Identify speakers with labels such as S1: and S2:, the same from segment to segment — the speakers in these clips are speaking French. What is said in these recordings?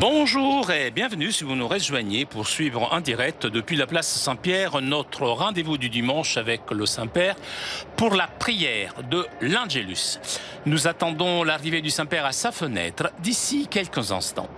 S1: Bonjour et bienvenue si vous nous rejoignez pour suivre en direct depuis la place Saint-Pierre notre rendez-vous du dimanche avec le Saint-Père pour la prière de l'Angélus. Nous attendons l'arrivée du Saint-Père à sa fenêtre d'ici quelques instants.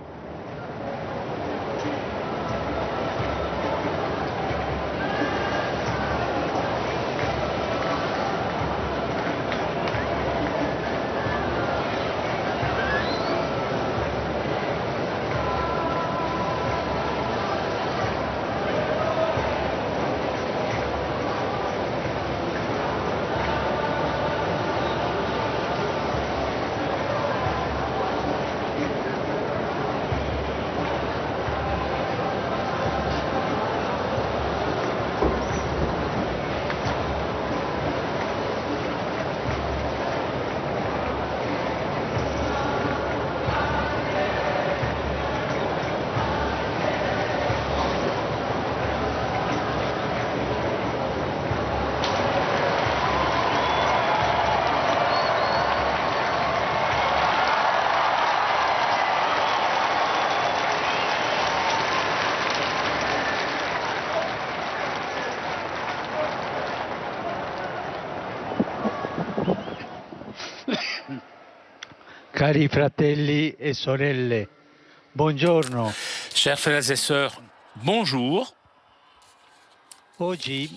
S2: Cari fratelli e sorelle, buongiorno.
S1: Chers frères et sœurs, bonjour.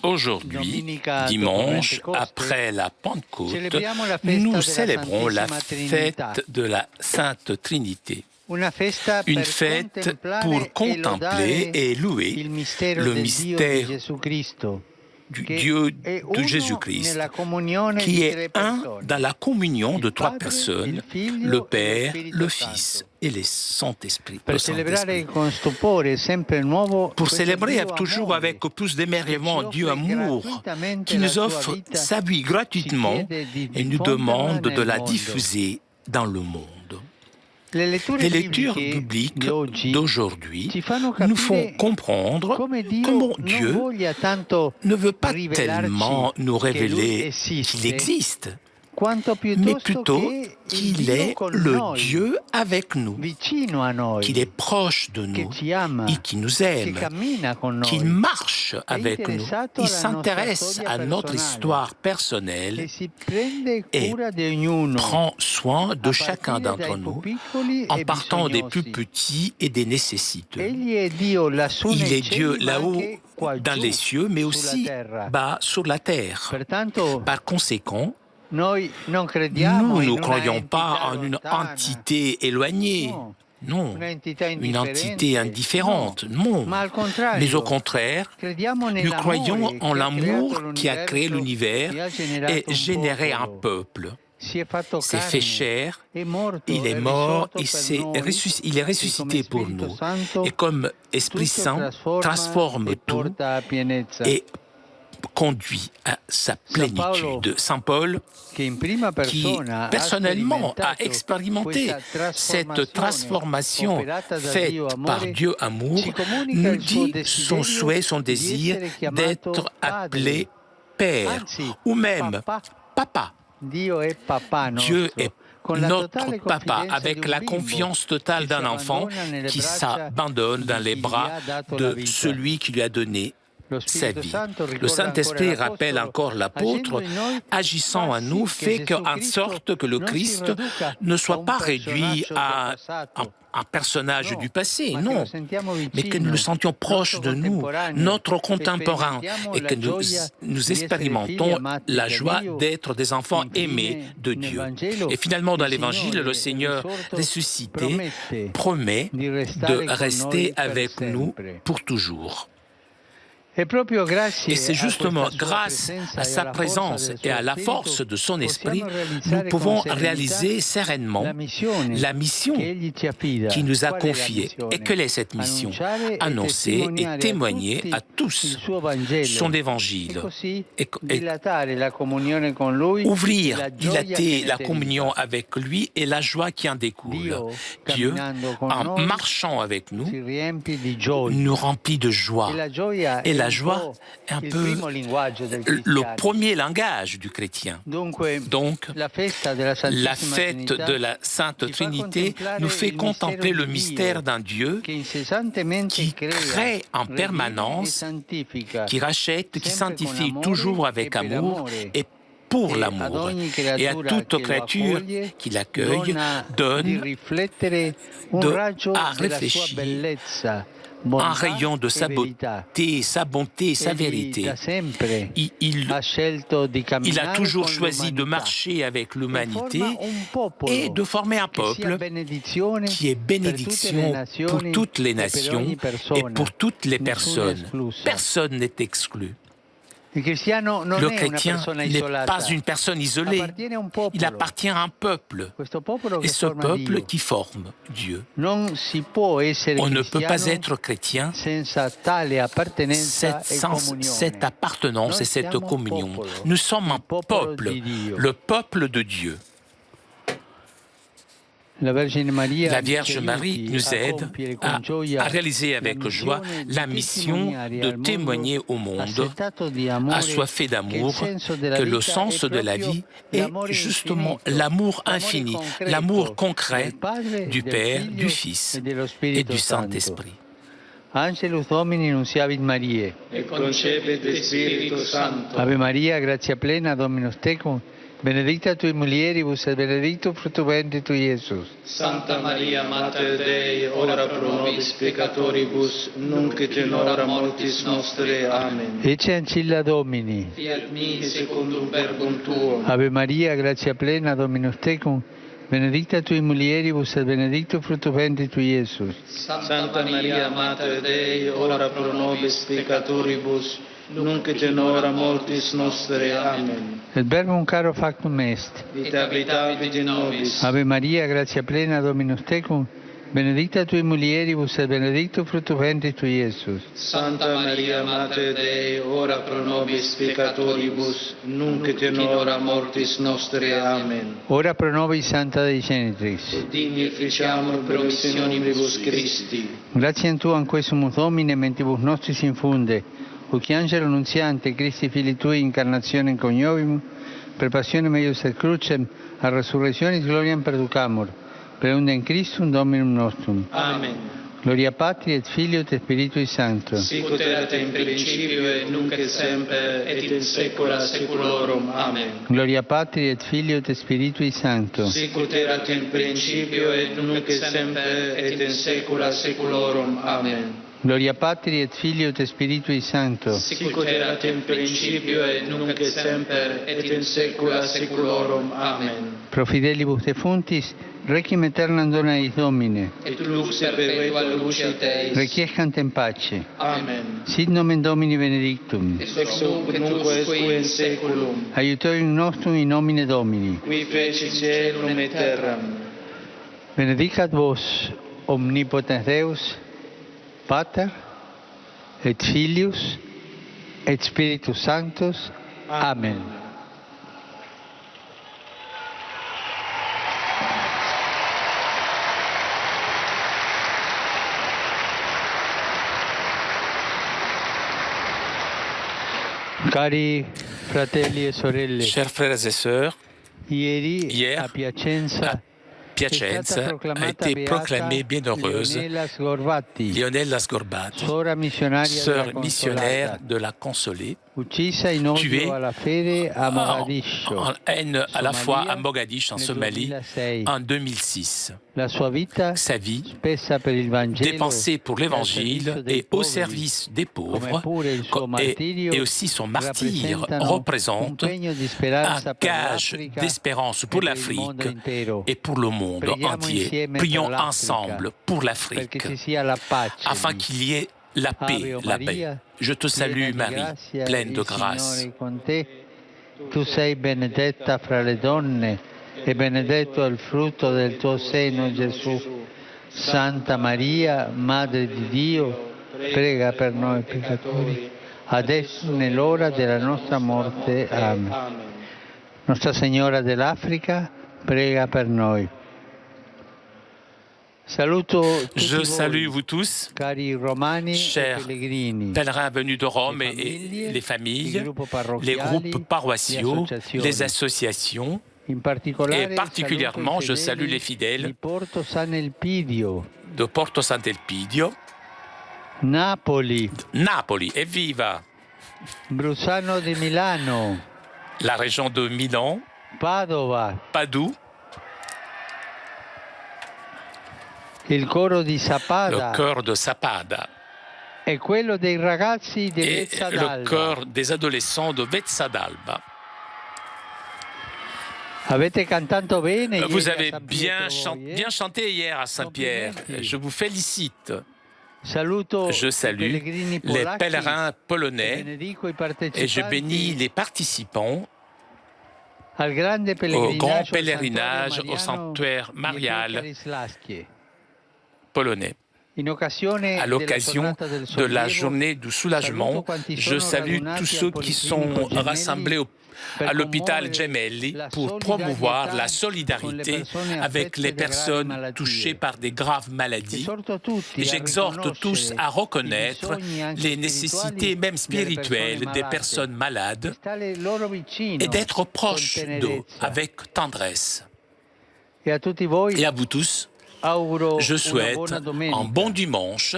S1: Aujourd'hui, dimanche, après la Pentecôte, nous célébrons la fête de la Sainte Trinité. Une fête pour contempler et louer le mystère du Dieu de Jésus-Christ, qui est un dans la communion de trois personnes, le Père, le Fils et le Saint-Esprit. Pour célébrer toujours avec plus d'émerveillement Dieu amour, qui nous offre sa vie gratuitement et nous demande de la diffuser dans le monde. Les lectures bibliques d'aujourd'hui nous font comprendre comment Dieu ne veut pas tellement nous révéler qu'il existe, mais plutôt qu'il est le Dieu avec nous, qu'il est proche de nous et qui nous aime, qu'il marche avec nous, il s'intéresse à notre histoire personnelle et prend soin de chacun d'entre nous en partant des plus petits et des nécessiteux. Il est Dieu là-haut dans les cieux, mais aussi bas sur la terre. Par conséquent, nous ne croyons pas en une entité éloignée, non, une entité indifférente, non, mais au contraire, nous croyons en l'amour qui a créé l'univers et généré un peuple. S'est fait chair, il est mort et il est ressuscité pour nous. Et comme Esprit Saint transforme tout et conduit à sa plénitude. Saint Paul, qui personnellement a expérimenté cette transformation faite par Dieu amour, nous dit son souhait, son désir d'être appelé Père ou même Papa. Dieu est notre Papa, avec la confiance totale d'un enfant qui s'abandonne dans les bras de celui qui lui a donné sa vie. Le Saint-Esprit rappelle encore l'apôtre, agissant à nous, fait en sorte que le Christ ne soit pas réduit à un personnage du passé, non, mais que nous le sentions proche de nous, notre contemporain, et que nous expérimentons la joie d'être des enfants aimés de Dieu. Et finalement, dans l'Évangile, le Seigneur ressuscité promet de rester avec nous pour toujours. Et c'est justement grâce à sa présence et à la force de son esprit, nous pouvons réaliser sereinement la mission qu'il nous a confiée. Et quelle est cette mission? Annoncer et témoigner à tous son évangile. Et ouvrir, dilater la communion avec lui et la joie qui en découle. Dieu, en marchant avec nous, nous remplit de joie. Et la la joie est un peu le premier langage du chrétien. Donc, la fête de la Sainte Trinité nous fait contempler le mystère d'un Dieu qui crée en permanence, qui rachète, qui sanctifie toujours avec amour et pour l'amour. Et à toute créature qui l'accueille, donne à réfléchir un rayon de sa beauté, sa bonté, sa vérité. Il a toujours choisi de marcher avec l'humanité et de former un peuple qui est bénédiction pour toutes les nations et pour toutes les personnes. Personne n'est exclu. Le chrétien n'est pas une personne isolée, il appartient à un peuple, et ce peuple qui forme Dieu. On ne peut pas être chrétien sans cette appartenance et cette communion. Nous sommes un peuple, le peuple de Dieu. La Vierge Marie nous aide à réaliser avec joie la mission de témoigner au monde, assoiffé d'amour, que le sens de la vie est justement l'amour infini, l'amour concret du Père, du Fils et du Saint-Esprit.
S2: Angelus Domini nunciavit Mariae.
S3: Et concepit Spiritus Sancto.
S2: Ave Maria, gratia plena, Dominus tecum, benedicta tui mulieribus et benedictus fructus ventris tui, Iesus.
S3: Santa Maria, Mater Dei, ora pro nobis peccatoribus, nunc et in hora mortis nostre. Amen.
S2: Ecce ancilla Domini.
S3: Fiat mi secundum verbum tuum.
S2: Ave Maria, gratia plena, Dominus tecum, benedicta tui mulieribus et benedictus fructus ventris tui, Iesus.
S3: Santa Maria, Mater Dei, ora pro nobis peccatoribus, nunc et in hora mortis nostre. Amen.
S2: Et verbum caro factum est.
S3: Vita habitavit in nobis.
S2: Ave Maria, gratia plena, Dominus tecum, benedicta tui mulieribus et benedictus fructus ventris tui, Iesus.
S3: Santa Maria, Mater Dei, ora pro nobis peccatoribus, nunc et in hora mortis nostre. Amen.
S2: Ora pro nobis Santa Dei Genitrix.
S3: Digni ficiamur promissionibus Christi.
S2: Gratiam Tuam quesumus Domine mentibus nostris infunde, uc angelo nuntiante Christi Filii Tui incarnationem coniovimus, per passionem eius et crucem, a resurrectionis gloriam perducamur, per undem Christum Dominum nostrum.
S3: Amen.
S2: Gloria Patri et Filio et Spiritui Sancto.
S3: Sicut erat in principio et nunc et semper et in saecula saeculorum. Amen.
S2: Gloria Patri et Filio et Spiritui Sancto.
S3: Sicut erat in principio et nunc et semper et in saecula saeculorum. Amen.
S2: Gloria Patri et Filio et Spiritui Sancto.
S3: Sicut erat in principio et nunc et semper et in saecula saeculorum. Amen.
S2: Pro fidelibus defuntis, requiem aeternam dona eis Domine.
S3: Et lux perpetua luce Teis.
S2: Requiescant in pace.
S3: Amen.
S2: Sit nomen Domini benedictum.
S3: Ex hoc nunc usque in saeculum.
S2: Aiutorium nostrum in nomine Domini.
S3: Qui feci caelum et terram.
S2: Benedicat vos, omnipotens Deus, Pater, et Filius, et Spiritus Sanctus. Amen. Cari fratelli e sorelle,
S1: Chers frères et sœurs,
S2: hier
S1: hier,
S2: a Piacenza
S1: Piacenza a été proclamée bienheureuse Leonella Sgorbati,
S2: sœur
S1: missionnaire de la Consolée,
S2: uccisa in
S1: tuée
S2: odio alla fede a Mogadiscio,
S1: en haine à la fois à Mogadiscio en
S2: nel
S1: Somalie
S2: 2006.
S1: en 2006.
S2: La sua vita,
S1: Sa vie
S2: spessa per il Vangelo,
S1: dépensée pour l'Évangile et au service des pauvres, et aussi son martyre représente un gage d'espérance pour l'Afrique et pour le monde entier. Prions ensemble pour l'Afrique, afin qu'il y ait la paix, la paix. Je te salue Marie, pleine de grâce.
S2: Tu sei benedetta fra le donne e benedetto è il frutto del tuo seno, Gesù. Santa Maria, Madre di Dio, prega per noi peccatori, adesso nell'ora della nostra morte. Amen. Nostra Signora dell'Africa, prega per noi.
S1: Je salue vous tous, chers pèlerins venus de Rome et les familles, les groupes paroissiaux, les associations, et particulièrement je salue les fidèles de Porto Sant'Elpidio,
S2: Napoli,
S1: evviva!
S2: Brusano di Milano,
S1: La région de Milan, Padoue,
S2: il coro di
S1: le chœur de Sappada
S2: e quello dei ragazzi di
S1: et
S2: Vezza
S1: le
S2: d'Alba.
S1: chœur des adolescents de Vezza d'Alba.
S2: Avete cantato bene
S1: Vous
S2: ieri
S1: avez
S2: a San
S1: bien,
S2: Pietro voi,
S1: bien chanté hier à Saint-Pierre. Je vous félicite.
S2: Saluto
S1: Je salue
S2: i pellegrini
S1: les
S2: polacchi
S1: pèlerins
S2: e
S1: polonais
S2: benedico i
S1: et je bénis
S2: partecipanti
S1: les participants
S2: al grande
S1: au grand
S2: pellegrinaggio
S1: pèlerinage au
S2: al
S1: sanctuaire marial
S2: marial
S1: polonais. À l'occasion de la journée du soulagement, je salue tous ceux qui sont rassemblés à l'hôpital Gemelli pour promouvoir la solidarité avec les personnes touchées par des graves maladies. Et j'exhorte tous à reconnaître les nécessités même spirituelles des personnes malades et d'être proches d'eux avec tendresse. Et à vous tous, je souhaite un bon dimanche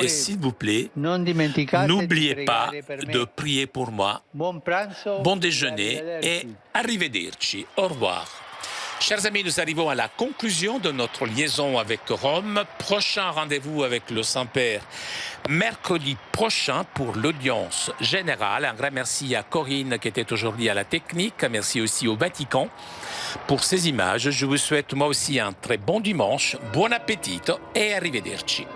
S1: et s'il vous plaît, n'oubliez pas de prier pour moi. Bon déjeuner et arrivederci. Au revoir. Chers amis, nous arrivons à la conclusion de notre liaison avec Rome. Prochain rendez-vous avec le Saint-Père mercredi prochain pour l'audience générale. Un grand merci à Corinne qui était aujourd'hui à la technique. Merci aussi au Vatican pour ces images. Je vous souhaite moi aussi un très bon dimanche, bon appétit et arrivederci.